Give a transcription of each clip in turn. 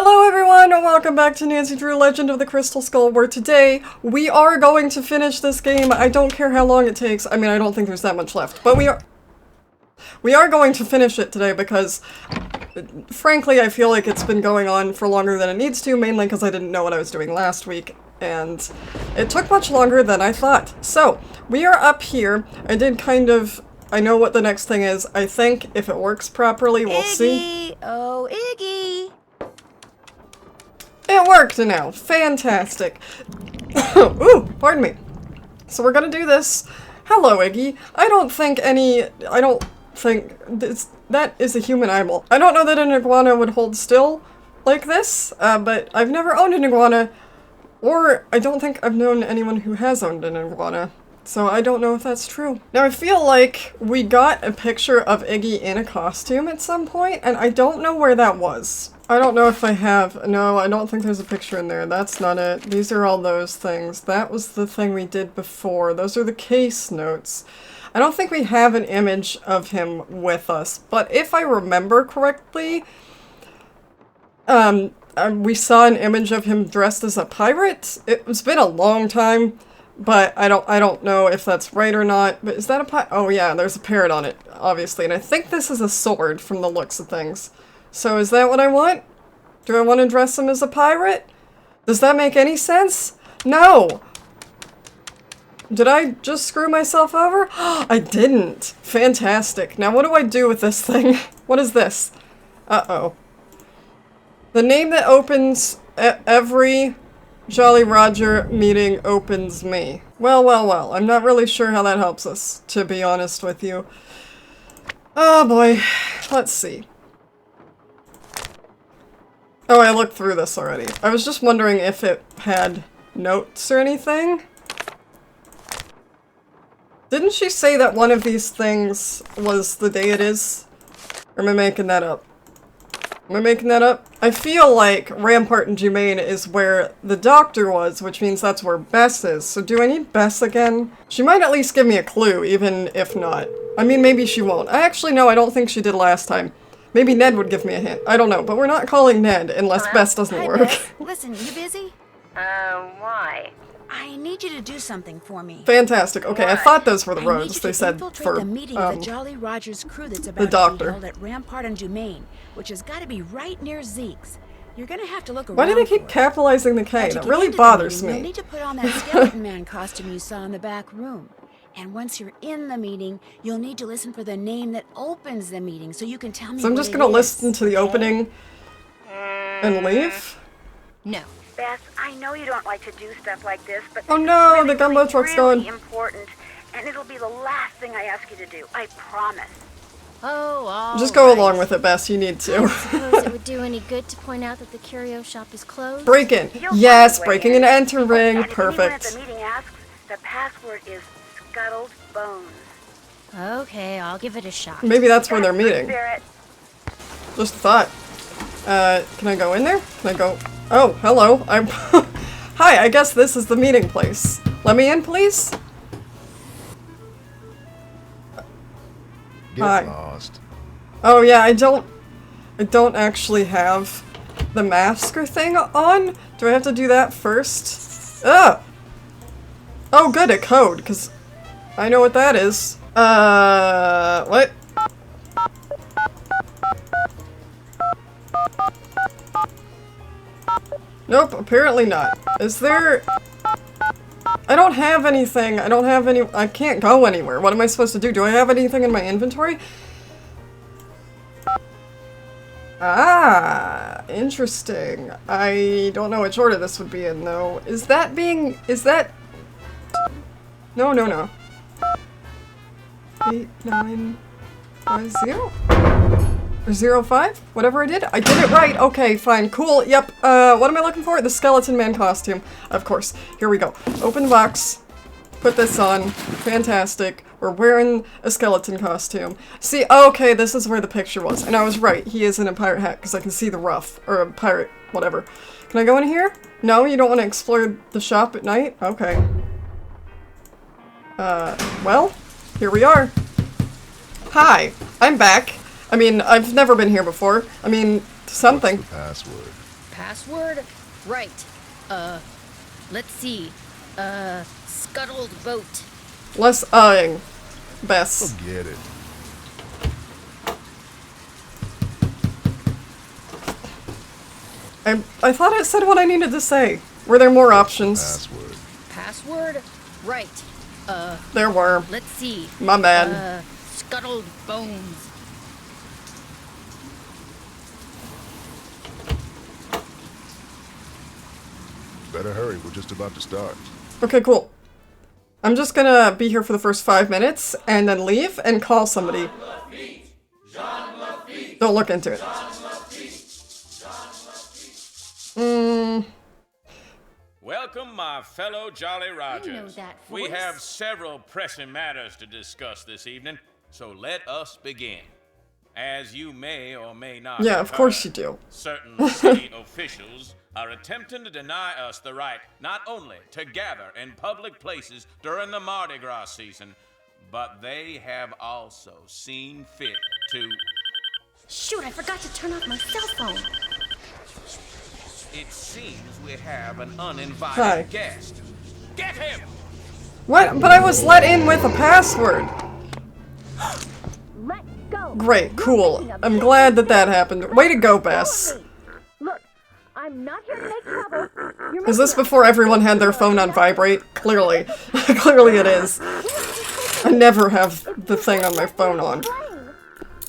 Hello everyone, and welcome back to Nancy Drew Legend of the Crystal Skull, where today we are going to finish this game. I don't care how long it takes. I mean, I don't think there's that much left, but we are going to finish it today because, frankly, I feel like it's been going on for longer than it needs to, mainly because I didn't know what I was doing last week, and it took much longer than I thought. So, we are up here. I know what the next thing is. I think if it works properly, we'll see. Iggy! Oh, Iggy! It worked now. Fantastic. Ooh, pardon me. So we're gonna do this. Hello, Iggy. I don't think that is a human eyeball. I don't know that an iguana would hold still like this, but I've never owned an iguana, or I don't think I've known anyone who has owned an iguana. So I don't know if that's true. Now I feel like we got a picture of Iggy in a costume at some point, and I don't know where that was. I don't know if I have. No, I don't think there's a picture in there. That's not it. These are all those things. That was the thing we did before. Those are the case notes. I don't think we have an image of him with us, but if I remember correctly, we saw an image of him dressed as a pirate. It's been a long time. But I don't know if that's right or not. But is that a pirate? Oh yeah, there's a parrot on it, obviously. And I think this is a sword from the looks of things. So is that what I want? Do I want to dress him as a pirate? Does that make any sense? No! Did I just screw myself over? I didn't. Fantastic. Now what do I do with this thing? What is this? Uh-oh. The name that opens every Jolly Roger meeting opens me. Well, I'm not really sure how that helps us, to be honest with you. Oh boy, let's see. Oh, I looked through this already. I was just wondering if it had notes or anything. Didn't she say that one of these things was the day it is? Or am I making that up? Am I making that up? I feel like Rampart and Germain is where the doctor was, which means that's where Bess is. So do I need Bess again? She might at least give me a clue, even if not. I mean, maybe she won't. I don't think she did last time. Maybe Ned would give me a hint. I don't know, but we're not calling Ned unless Bess doesn't Hi, work. Bess. Listen, you busy? Why? I need you to do something for me. Fantastic. Okay, I thought those were the I need roads you they to said infiltrate for, the meeting of the Jolly Rogers crew that's about doctor. to be held at Rampart and Germain, which has got to be right near Zeke's. You're gonna have to look around. Why do they keep for it. capitalizing the Now, K? to That get really into the bothers meeting, me. You'll need to put on that skeleton man costume you saw in the back room. And once you're in the meeting, you'll need to listen for the name that opens the meeting, so you can tell me. So I'm just gonna listen to the opening and leave? No. Bess, I know you don't like to do stuff like this, but Oh no, really, the gumbo truck's really going. important, and it'll be the last thing I ask you to do. I promise. Oh, all Just go right. along with it, Bess. You need to. Suppose it would do any good to point out that the curio shop is closed? Break in. You'll Yes, find a way breaking in. and entering. And if anyone at Perfect. the meeting asks, the password is scuttled bones. Okay, I'll give it a shot. Maybe that's where they're meeting. Spirit. Just a thought. Can I go in there? Can I go? Oh, hello. I'm. Hi, I guess this is the meeting place. Let me in, please. Get Hi. lost. Oh yeah, I don't actually have the masker thing on. Do I have to do that first? Ugh! Oh good, a code, because I know what that is. What? Nope, apparently not. Is there... I don't have anything. I can't go anywhere. What am I supposed to do? Do I have anything in my inventory? Ah, interesting. I don't know which order this would be in, though. Is that... No. 8, 9, 5, 0? Or 05? Whatever I did? I did it right! Okay, fine, cool, yep. What am I looking for? The skeleton man costume. Of course. Here we go. Open box. Put this on. Fantastic. We're wearing a skeleton costume. See, okay, this is where the picture was. And I was right. He is in a pirate hat because I can see the ruff. Or a pirate, whatever. Can I go in here? No, you don't want to explore the shop at night? Okay. Well, here we are. Hi, I'm back. I mean, I've never been here before. I mean, something. What's the password? Password? Right. Let's see. Scuttled boat. Less eyeing, Bess. Forget it. I thought it said what I needed to say. Were there more options? Password. Password? Right. There were. Let's see. My bad. Scuttled bones. Better hurry, we're just about to start. Okay, cool. I'm just gonna be here for the first 5 minutes and then leave and call somebody. Don't look into it. Welcome, my fellow Jolly Rogers. know that We voice. have several pressing matters to discuss this evening, so let us begin. As you may or may not Yeah, have of course heard, you do. certain city officials are attempting to deny us the right not only to gather in public places during the Mardi Gras season, but they have also seen fit to... Shoot, I forgot to turn off my cell phone. It seems we have an uninvited Hi. guest. Get him! What? But I was let in with a password. Let's go. Great, cool. I'm glad that that happened. Way to go, Bess. Look, I'm not here to make trouble. You're Is this before everyone had their phone on vibrate? Clearly. Clearly it is. I never have the thing on my phone on.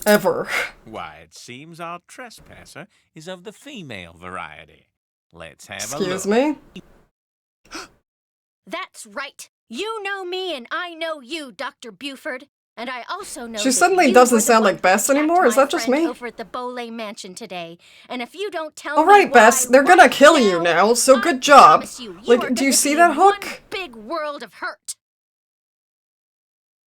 Ever. Why, it seems our trespasser is of the female variety. Let's have Excuse a look. me? That's right. You know me and I know you, Dr. Buford. And I also know She that suddenly you doesn't were the sound one like Bess who attacked anymore? Is my that just friend me? over at the Bolay Mansion today. And if you don't tell Alright, me Bess, why they're gonna right kill you now, so I good job. promise you, Like, are do you gonna see be that in one hook? big world of hurt.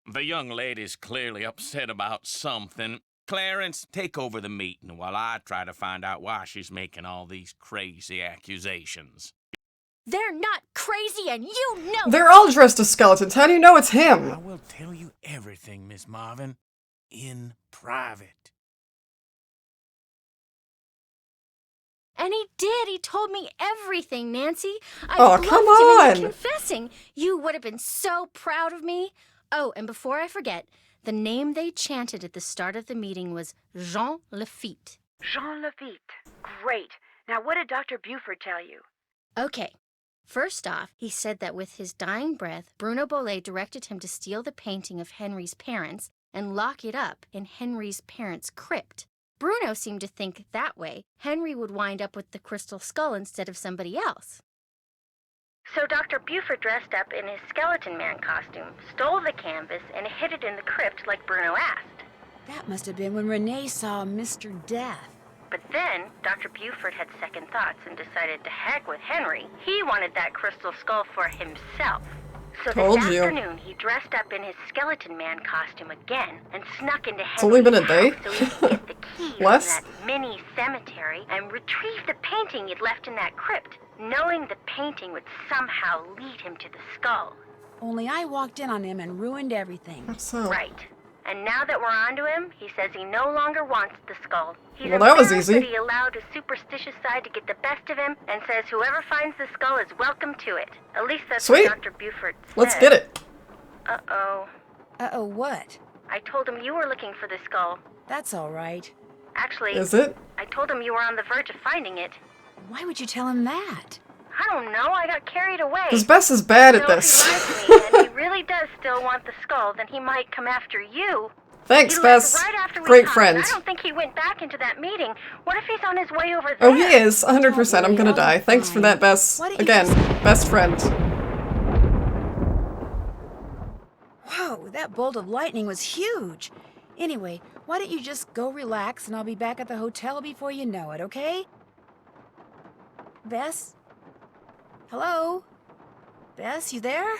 The young lady's clearly upset about something. Clarence, take over the meeting while I try to find out why she's making all these crazy accusations. They're not crazy and you know it. They're all dressed as skeletons. How do you know it's I him? will tell you everything, Miss Marvin, in private. And he did. He told me everything, Nancy. I Oh, bluffed come him into on. confessing. You would have been so proud of me. Oh, and before I forget, the name they chanted at the start of the meeting was Jean Lafitte. Jean Lafitte. Great. Now, what did Dr. Buford tell you? Okay. First off, he said that with his dying breath, Bruno Bolay directed him to steal the painting of Henry's parents and lock it up in Henry's parents' crypt. Bruno seemed to think that way Henry would wind up with the crystal skull instead of somebody else. So Dr. Buford dressed up in his skeleton man costume, stole the canvas, and hid it in the crypt like Bruno asked. That must have been when Renee saw Mr. Death. But then, Dr. Buford had second thoughts and decided to heck with Henry. He wanted that crystal skull for himself. So Told this you. afternoon, he dressed up in his skeleton man costume again and snuck into Henry's only been a day. house so he could get the key from Less? that mini cemetery and retrieve the painting he'd left in that crypt, knowing the painting would somehow lead him to the skull. Only I walked in on him and ruined everything. So, Right. And now that we're onto him, he says he no longer wants the skull. He's Well, that was embarrassed easy. that he allowed his superstitious side to get the best of him and says whoever finds the skull is welcome to it. At least that's Sweet. what Dr. Buford said. let's get it. Uh-oh. Uh-oh, what? I told him you were looking for the skull. That's all right. Actually, Is it? I told him you were on the verge of finding it. Why would you tell him that? I don't know, I got carried away. Because Bess is bad at So this. if he lies to me and he really does still want the skull, then he might come after you. Thanks, He Bess. left right after we Great talked. friend. I don't think he went back into that meeting. What if he's on his way over there? Oh, he is. 100%. I'm gonna die. Thanks for that, Bess. Why don't you Again, just- best friend. Whoa, that bolt of lightning was huge. Anyway, why don't you just go relax and I'll be back at the hotel before you know it, okay? Bess? Hello? Bess, you there?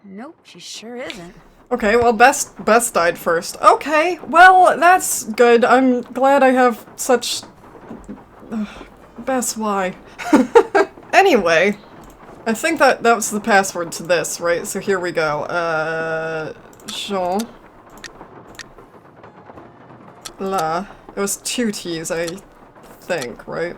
Nope, she sure isn't. Okay, well, Bess died first. Okay, well, that's good. I'm glad I have such... Bess, why? Anyway, I think that was the password to this, right? So here we go. Jean. La. It was 2 T's, I think, right?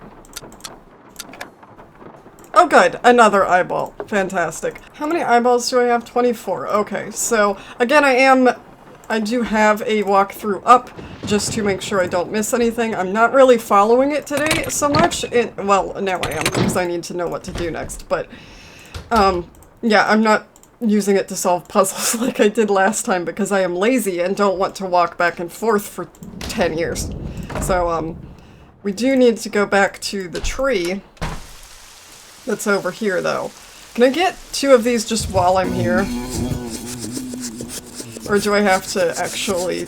Oh good, another eyeball. Fantastic. How many eyeballs do I have? 24. Okay, so again I do have a walkthrough up just to make sure I don't miss anything. I'm not really following it today so much. Well, now I am because I need to know what to do next, but yeah, I'm not using it to solve puzzles like I did last time because I am lazy and don't want to walk back and forth for 10 years. So, we do need to go back to the tree that's over here, though. Can I get 2 of these just while I'm here? Or do I have to actually,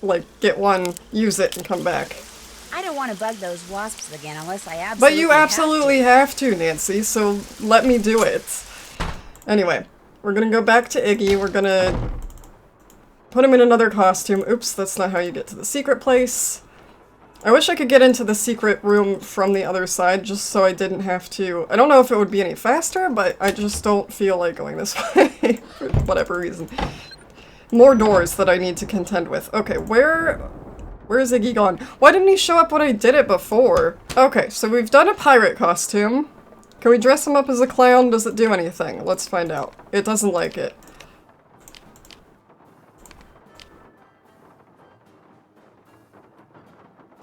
like, get one, use it, and come back? I don't want to bug those wasps again unless I absolutely But you absolutely have to, Nancy, so let me do it. Anyway, we're gonna go back to Iggy, we're gonna put him in another costume. Oops, that's not how you get to the secret place. I wish I could get into the secret room from the other side, just so I didn't have to... I don't know if it would be any faster, but I just don't feel like going this way, for whatever reason. More doors that I need to contend with. Okay, where's Iggy gone? Why didn't he show up when I did it before? Okay, so we've done a pirate costume. Can we dress him up as a clown? Does it do anything? Let's find out. It doesn't like it.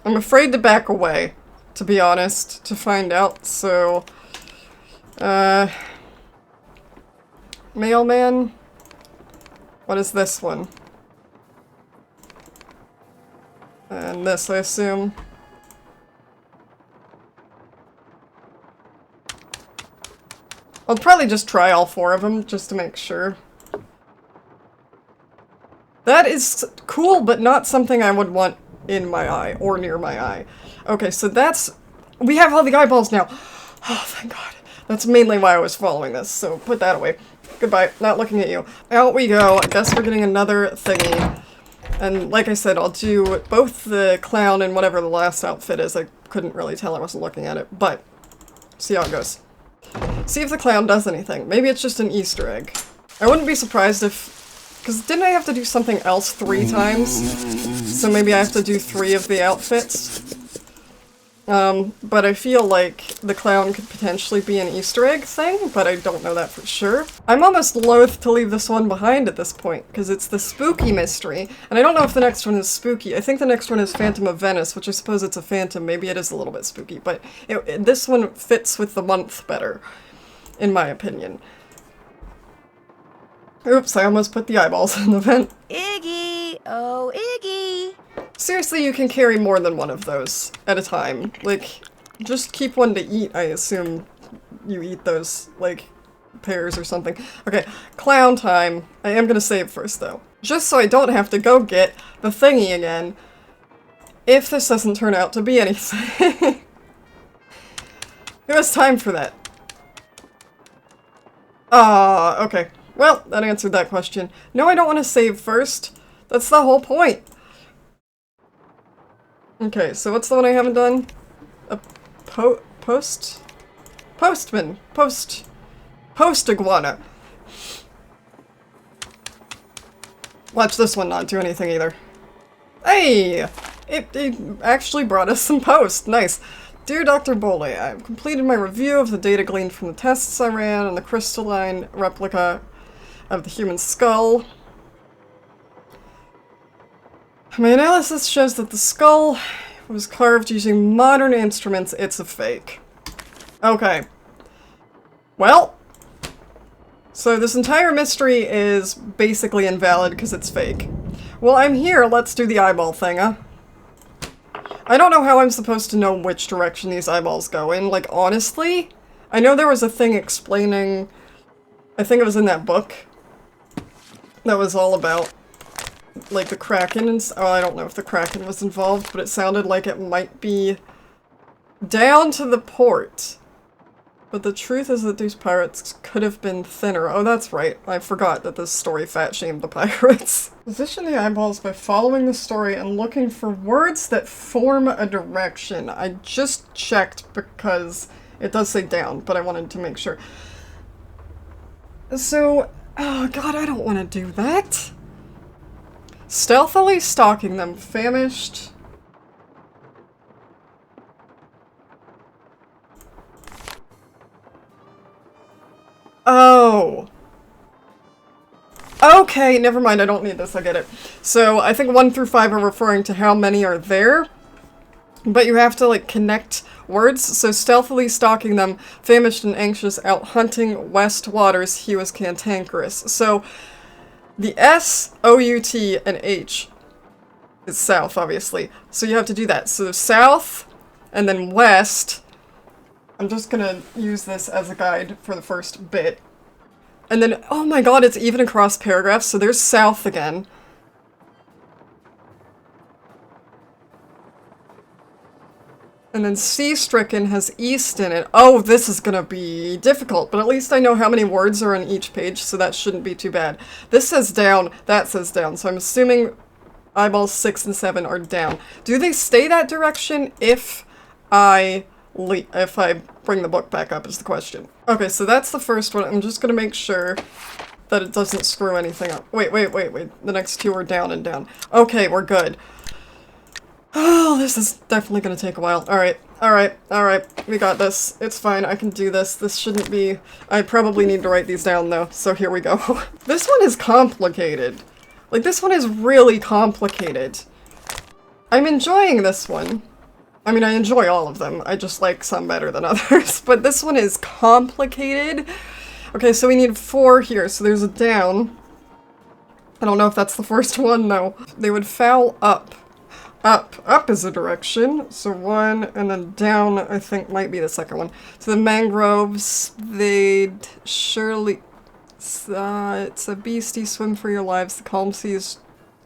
I'm afraid to back away, to be honest, to find out, so... Mailman? What is this one? And this, I assume. I'll probably just try all 4 of them, just to make sure. That is cool, but not something I would want in my eye, or near my eye. Okay, so that's... We have all the eyeballs now! Oh, thank God. That's mainly why I was following this, so put that away. Goodbye, not looking at you. Out we go. I guess we're getting another thingy. And like I said, I'll do both the clown and whatever the last outfit is. I couldn't really tell, I wasn't looking at it, but see how it goes. See if the clown does anything. Maybe it's just an Easter egg. I wouldn't be surprised if... Because didn't I have to do something else 3 times? So maybe I have to do 3 of the outfits. But I feel like the clown could potentially be an Easter egg thing, but I don't know that for sure. I'm almost loath to leave this one behind at this point, because it's the spooky mystery, and I don't know if the next one is spooky. I think the next one is Phantom of Venice, which I suppose it's a phantom. Maybe it is a little bit spooky, but this one fits with the month better, in my opinion. Oops, I almost put the eyeballs in the vent. Iggy! Oh, Iggy! Seriously, you can carry more than one of those at a time. Like, just keep one to eat, I assume you eat those, like, pairs or something. Okay, clown time. I am gonna save first, though. Just so I don't have to go get the thingy again, if this doesn't turn out to be anything. It was time for that. Okay. Well, that answered that question. No, I don't want to save first. That's the whole point. Okay, so what's the one I haven't done? A post? Postman. Post iguana. Watch this one not do anything either. Hey! It actually brought us some post. Nice. Dear Dr. Boley, I've completed my review of the data gleaned from the tests I ran on the crystalline replica of the human skull. My analysis shows that the skull was carved using modern instruments. It's a fake. Okay. Well, so this entire mystery is basically invalid because it's fake. Well, I'm here. Let's do the eyeball thing, huh? I don't know how I'm supposed to know which direction these eyeballs go in. Like, honestly, I know there was a thing explaining... I think it was in that book. That was all about, like, the Kraken and oh, I don't know if the Kraken was involved, but it sounded like it might be down to the port. But the truth is that these pirates could have been thinner. Oh, that's right. I forgot that this story fat-shamed the pirates. Position the eyeballs by following the story and looking for words that form a direction. I just checked because it does say down, but I wanted to make sure. So... oh god, I don't want to do that. Stealthily stalking them, famished. Oh. Okay, never mind, I don't need this, I get it. So, I think 1 through 5 are referring to how many are there, but you have to, like, connect words. So, stealthily stalking them, famished and anxious, out hunting west waters, he was cantankerous. So, the S, O, U, T, and H is south, obviously. So, you have to do that. So, south, and then west. I'm just gonna use this as a guide for the first bit. And then, oh my god, it's even across paragraphs, so there's south again. And then sea-stricken has east in it. Oh, this is gonna be difficult, but at least I know how many words are on each page, so that shouldn't be too bad. This says down, that says down, so I'm assuming eyeballs 6 and 7 are down. Do they stay that direction if I bring the book back up is the question. Okay, so that's the first one. I'm just gonna make sure that it doesn't screw anything up. Wait. The next two are down and down. Okay, we're good. Oh, this is definitely gonna take a while. Alright. We got this. It's fine. I can do this. This shouldn't be... I probably need to write these down, though, so here we go. This one is complicated. Like, this one is really complicated. I'm enjoying this one. I mean, I enjoy all of them. I just like some better than others. But this one is complicated. Okay, so we need 4 here. So there's a down. I don't know if that's the first one, though. They would foul up. Up is a direction. So 1, and then down, I think, might be the second one. So the mangroves, they'd surely... it's a beastie, swim for your lives. The calm seas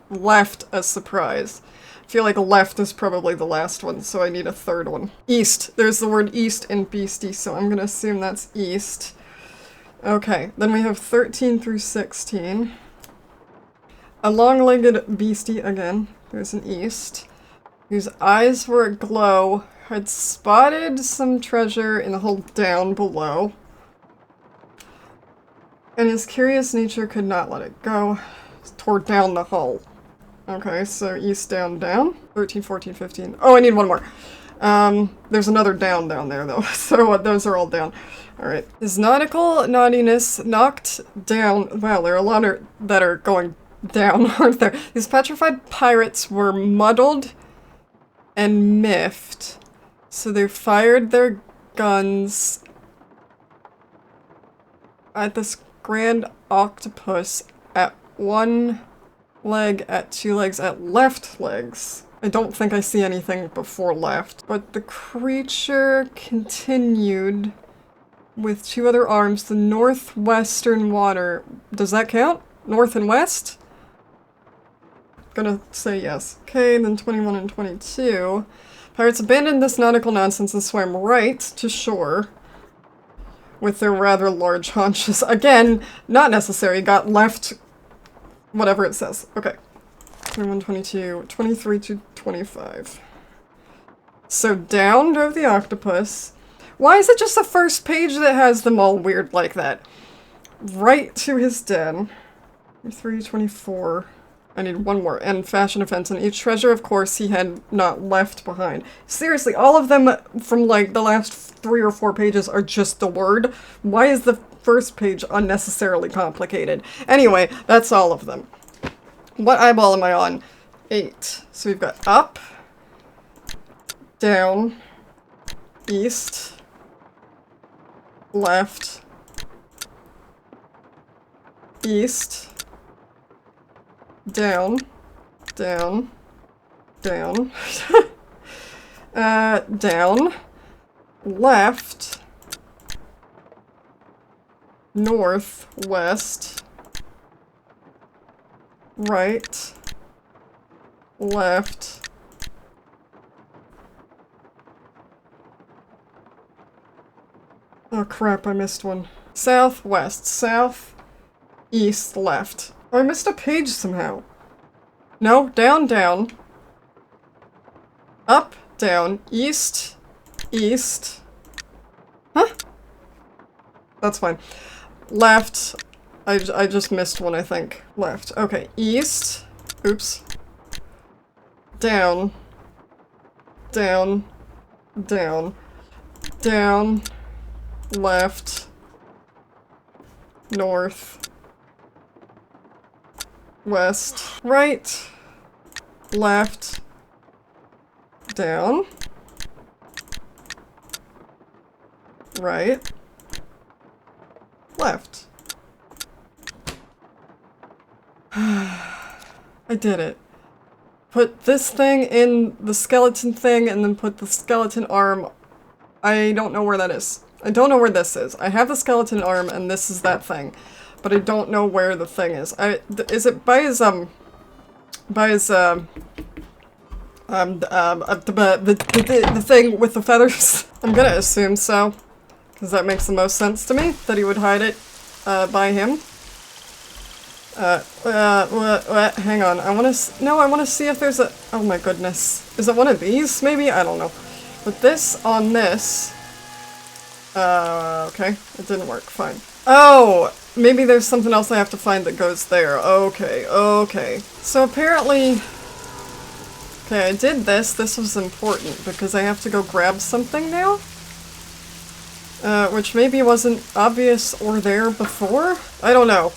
left a surprise. I feel like left is probably the last one, so I need a third one. East. There's the word east in beastie, so I'm gonna assume that's east. Okay, then we have 13 through 16. A long-legged beastie, again. There's an east. Whose eyes were aglow, had spotted some treasure in the hole down below. And his curious nature could not let it go. Tore down the hull. Okay, so east, down, down. 13, 14, 15. Oh, I need one more. There's another down there, though. So those are all down. Alright. His nautical naughtiness knocked down... Wow, there are a lot that are going down, aren't there? These petrified pirates were muddled and miffed. So they fired their guns at this grand octopus at one... leg, at 2 legs, at left legs. I don't think I see anything before left. But the creature continued with 2 other arms, the northwestern water. Does that count? North and west? Gonna say yes. Okay, then 21 and 22. Pirates abandoned this nautical nonsense and swam right to shore with their rather large haunches. Again, not necessary. Got left... whatever it says. Okay. 21, 22, 23 to 25. So down drove the octopus. Why is it just the first page that has them all weird like that? Right to his den. 23, 24. I need one more. And fashion offense. And each treasure, of course, he had not left behind. Seriously, all of them from, like, the last 3 or 4 pages are just the word. Why is the first page unnecessarily complicated? Anyway, that's all of them. What eyeball am I on? 8. So we've got up, down, east, left, east, down, down, down, down, left, north, west, right, left, oh crap, I missed one. South, west, south, east, left. Oh, I missed a page somehow. No, down, down. Up, down, east, east. Huh? That's fine. Left. I just missed one, I think. Left. Okay, east. Oops. Down. Down. Down. Down. Left. north, west, right, left, down, right, left. I did it. Put this thing in the skeleton thing and then put the skeleton arm. I don't know where that is. I don't know where this is. I have the skeleton arm and this is that thing. But I don't know where the thing is. Is it by his, the thing with the feathers? I'm gonna assume so. Because that makes the most sense to me, that he would hide it, by him. Hang on, I wanna see if there's a- oh my goodness. Is it one of these, maybe? I don't know. But this on this... okay, it didn't work, fine. Oh! Maybe there's something else I have to find that goes there. Okay, okay. So apparently... Okay, I did this. This was important because I have to go grab something now. Which maybe wasn't obvious or there before? I don't know.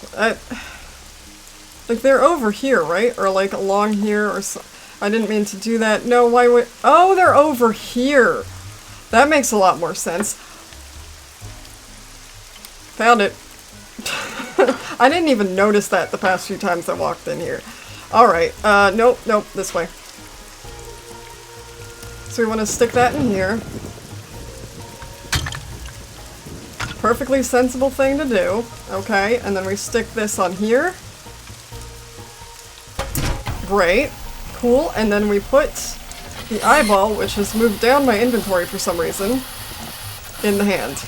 Like, they're over here, right? Or, like, along here or so. I didn't mean to do that. No, why would- oh, they're over here! That makes a lot more sense. Found it. I didn't even notice that the past few times I walked in here. Alright, nope, this way. So we want to stick that in here. Perfectly sensible thing to do. Okay, and then we stick this on here. Great. Cool, and then we put the eyeball, which has moved down my inventory for some reason, in the hand.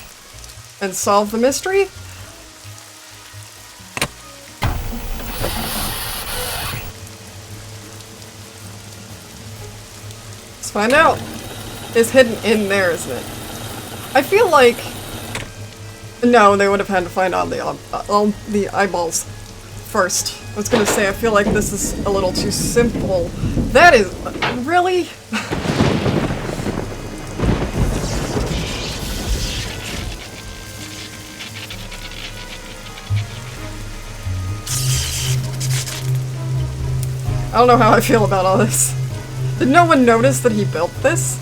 And solve the mystery? Let's find out. It's hidden in there, isn't it? I feel like... No, they would have had to find all the eyeballs first. I was gonna say, I feel like this is a little too simple. That is... really? I don't know how I feel about all this. Did no one notice that he built this?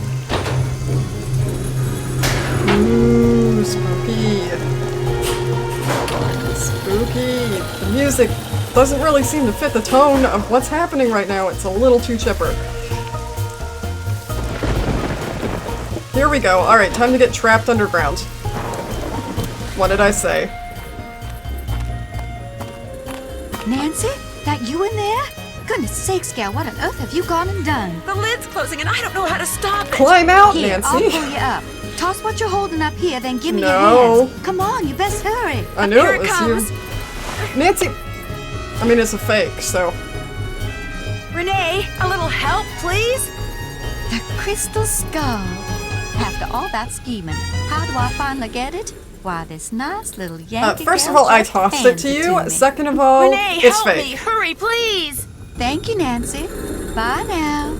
Ooh, spooky. Spooky. The music doesn't really seem to fit the tone of what's happening right now. It's a little too chipper. Here we go. Alright, time to get trapped underground. What did I say? Nancy? That you in there? Goodness sakes, gal, what on earth have you gone and done? The lid's closing and I don't know how to stop it. Climb out, Here, Nancy! I'll pull you up. Toss what you're holding up here, then give me your No. hands. Come on, you best hurry. I knew Here it it was comes. you. Nancy! I mean, it's a fake, so... Renee, a little help, please? The crystal skull. After all that scheming, how do I finally get it? Why, this nice little Yankee first of gal all, I just tossed it hands to you. me. Second of all, Renee, it's help fake. me! Hurry, please! Thank you, Nancy. Bye now.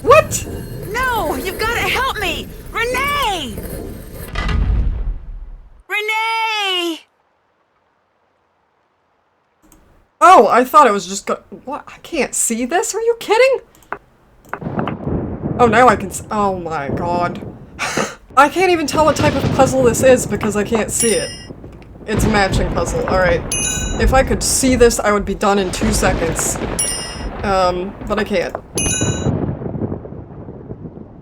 What? No, you've got to help me! Renee! Renee! Oh, I thought it was just what? I can't see this? Are you kidding? Oh, now I can oh my god. I can't even tell what type of puzzle this is because I can't see it. It's a matching puzzle. Alright. If I could see this, I would be done in 2 seconds. But I can't.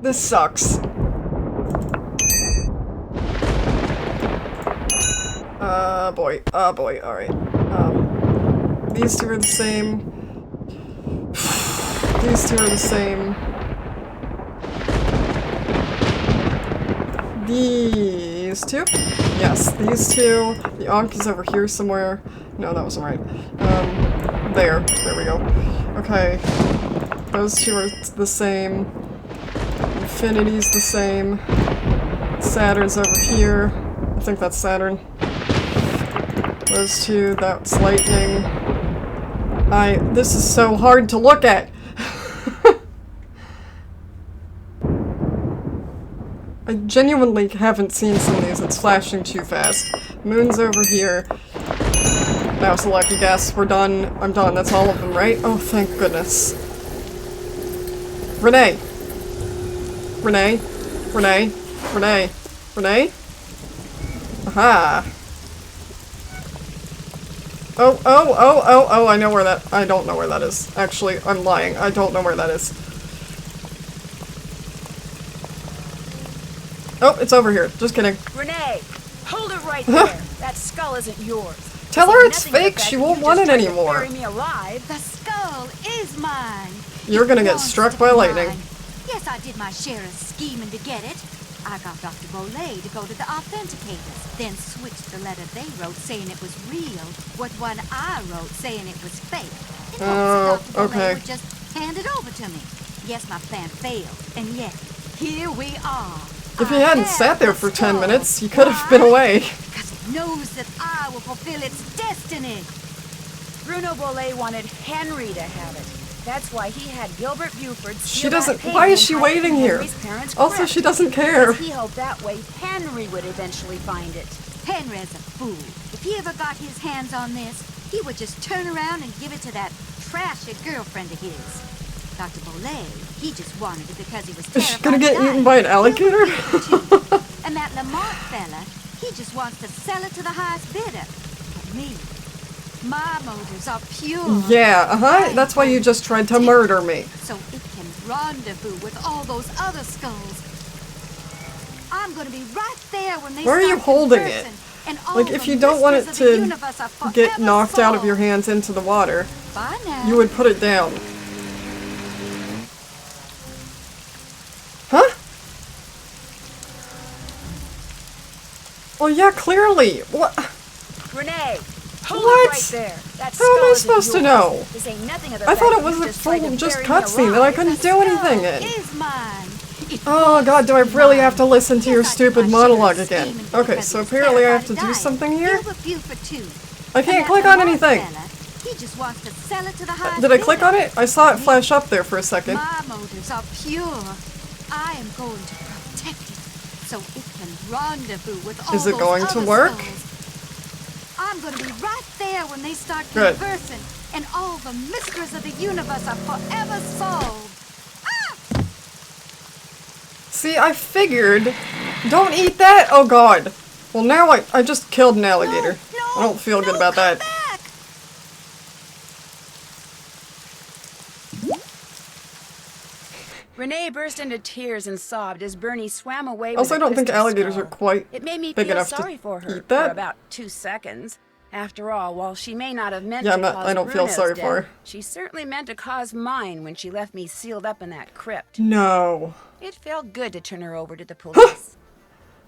This sucks. Boy. Boy. Alright. These two are the same. These two are the same. These two? Yes, these two. The Ankh is over here somewhere. No, that wasn't right. There. There we go. Okay. Those two are the same. Infinity's the same. Saturn's over here. I think that's Saturn. Those two, that's lightning. This is so hard to look at! I genuinely haven't seen some of these, it's flashing too fast. Moon's over here. That was a lucky guess. We're done. I'm done. That's all of them, right? Oh, thank goodness. Renee! Renee? Renee? Renee? Renee? Aha! Oh, I know where that- I don't know where that is. Actually, I'm lying. I don't know where that is. Oh, it's over here. Just kidding. Renee, hold it right there. That skull isn't yours. Tell her it's fake. She won't want it anymore. Bury me alive. The skull is mine. You're gonna get struck by lightning. Yes, I did my share of scheming to get it. I got Dr. Bolay to go to the authenticators, then switched the letter they wrote saying it was real with one I wrote saying it was fake. In hopes that Dr. Bolay would just hand it over to me. Yes, my plan failed, and yet here we are. If you hadn't sat there for 10 minutes, you could have been away. Because it knows that I will fulfill its destiny. Bruno Bolay wanted Henry to have it. That's why he had Gilbert Buford steal She doesn't- that why is painting she and hide it waiting in here? Henry's parents' Also, crypt. she doesn't care. Because he hoped that way Henry would eventually find it. Henry's a fool. If he ever got his hands on this, he would just turn around and give it to that trashy girlfriend of his. Dr. Bolay, he just wanted it because he was terrified. Is she gonna get of dying. eaten by an alligator? And that Lamont fella, he just wants to sell it to the highest bidder. But me, my motives are pure. Yeah, that's why you just tried to murder me. So it can rendezvous with all those other skulls. I'm gonna be right there when they Why are you start holding conversing, it? and all Like, if the you don't want it mysteries of the to universe are get forever knocked out of your solved. hands into the water, Bye now. you would put it down. Huh? Well, yeah, clearly. What? Renee, hold What? it right there. That How am I skull isn't supposed to yours. know? This ain't nothing of the I thought fact it was you a just tried to full just bury me cutscene that I alive. couldn't The do anything skull in. is mine. It Oh was god, do I really have to mine. listen to your Yes, I did stupid my share of monologue scheming again? because Okay, he so was apparently I have terrified to of do dying. something here? Gilbert Buford too. I And can't that click on Lamont anything. fella, he just wants to sell it to the highest Did I click bidder. on it? I saw it flash up there for a second. My motives are pure. I am going to protect it so it can rendezvous with all Is it those going to other work? skulls. I'm going to be right there when they start Good. conversing, and all the mysteries of the universe are forever solved. See, I figured. Don't eat that! Oh god. Well, now I just killed an alligator. I don't feel good about that. Back. Renee burst into tears and sobbed as Bernie swam away with Also, I the don't think crystal alligators skull. are quite It made me big feel enough to sorry for her eat that. for about 2 seconds. After all, while she may not have meant Yeah, to cause I don't feel Bruno's sorry death, for her. she certainly meant to cause mine when she left me sealed up in that crypt. No. It felt good to turn her over to the police.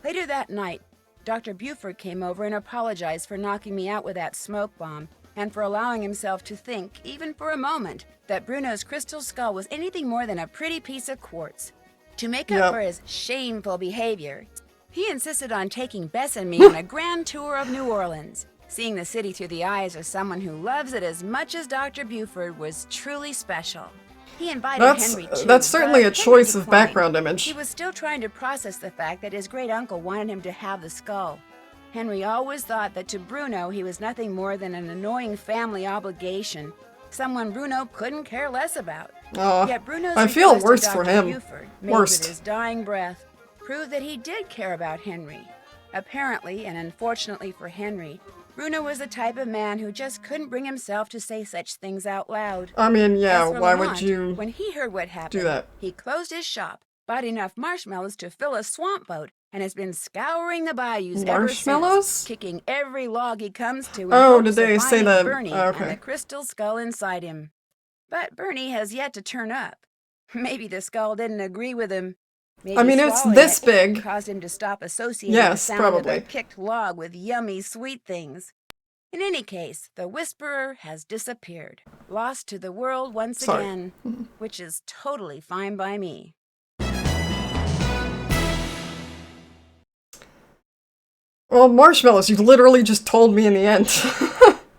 Later that night, Dr. Buford came over and apologized for knocking me out with that smoke bomb and for allowing himself to think, even for a moment, that Bruno's crystal skull was anything more than a pretty piece of quartz. To make up Yep. for his shameful behavior, he insisted on taking Bess and me on a grand tour of New Orleans. Seeing the city through the eyes of someone who loves it as much as Dr. Buford was truly special. He invited Henry too. That's certainly but a Henry choice of declined. background image. He was still trying to process the fact that his great uncle wanted him to have the skull. Henry always thought that to Bruno he was nothing more than an annoying family obligation, someone Bruno couldn't care less about. Aw, Yet Bruno's I feel request to worse for Dr. him. Buford, made Worst. with his dying breath, proved that he did care about Henry. Apparently, and unfortunately for Henry, Bruno was the type of man who just couldn't bring himself to say such things out loud. I mean, yeah, As for why Lamont, would you... when he heard what happened, that? he closed his shop, bought enough marshmallows to fill a swamp boat, and has been scouring the bayous ever Marshmallows? since, kicking every log he comes to in Oh, hopes did they of say finding that- Bernie okay. and the crystal skull inside him. But Bernie has yet to turn up. Maybe the skull didn't agree with him. Maybe I mean, it's swallowing this it big. caused him to stop associating Yes, the sound of probably. a kicked log with yummy sweet things. In any case, the Whisperer has disappeared, lost to the world once Sorry. again, which is totally fine by me. Well, marshmallows, you literally just told me in the end.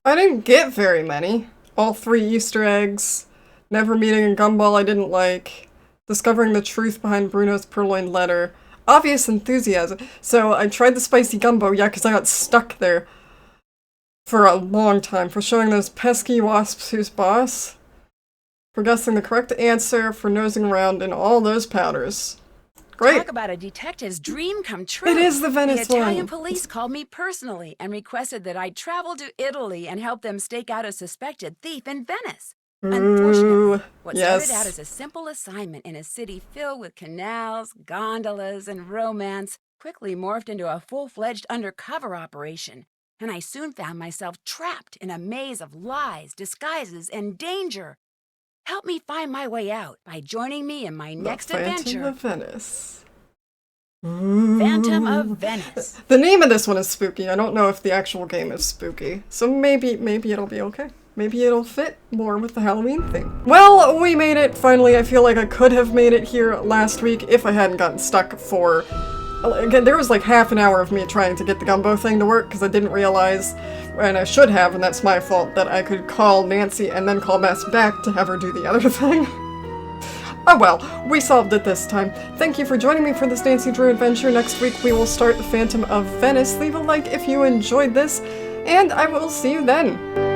I didn't get very many. All 3 Easter eggs, never meeting a gumball I didn't like, discovering the truth behind Bruno's purloined letter, obvious enthusiasm. So I tried the spicy gumbo, yeah, because I got stuck there. for a long time, for showing those pesky wasps who's boss, for guessing the correct answer, for nosing around in all those powders. Great. Talk about a detective's dream come true. It is the Venice one. The Italian police called me personally and requested that I travel to Italy and help them stake out a suspected thief in Venice. Unfortunately, what started out as a simple assignment in a city filled with canals, gondolas, and romance quickly morphed into a full-fledged undercover operation, and I soon found myself trapped in a maze of lies, disguises, and danger. Help me find my way out by joining me in my next adventure. Phantom of Venice. Phantom of Venice. The name of this one is spooky. I don't know if the actual game is spooky, so maybe it'll be okay. Maybe it'll fit more with the Halloween thing. Well, we made it, finally. I feel like I could have made it here last week if I hadn't gotten stuck for... Again, there was like half an hour of me trying to get the gumbo thing to work because I didn't realize, and I should have, and that's my fault, that I could call Nancy and then call Bess back to have her do the other thing. Oh well, we solved it this time. Thank you for joining me for this Nancy Drew adventure. Next week we will start the Phantom of Venice. Leave a like if you enjoyed this, and I will see you then.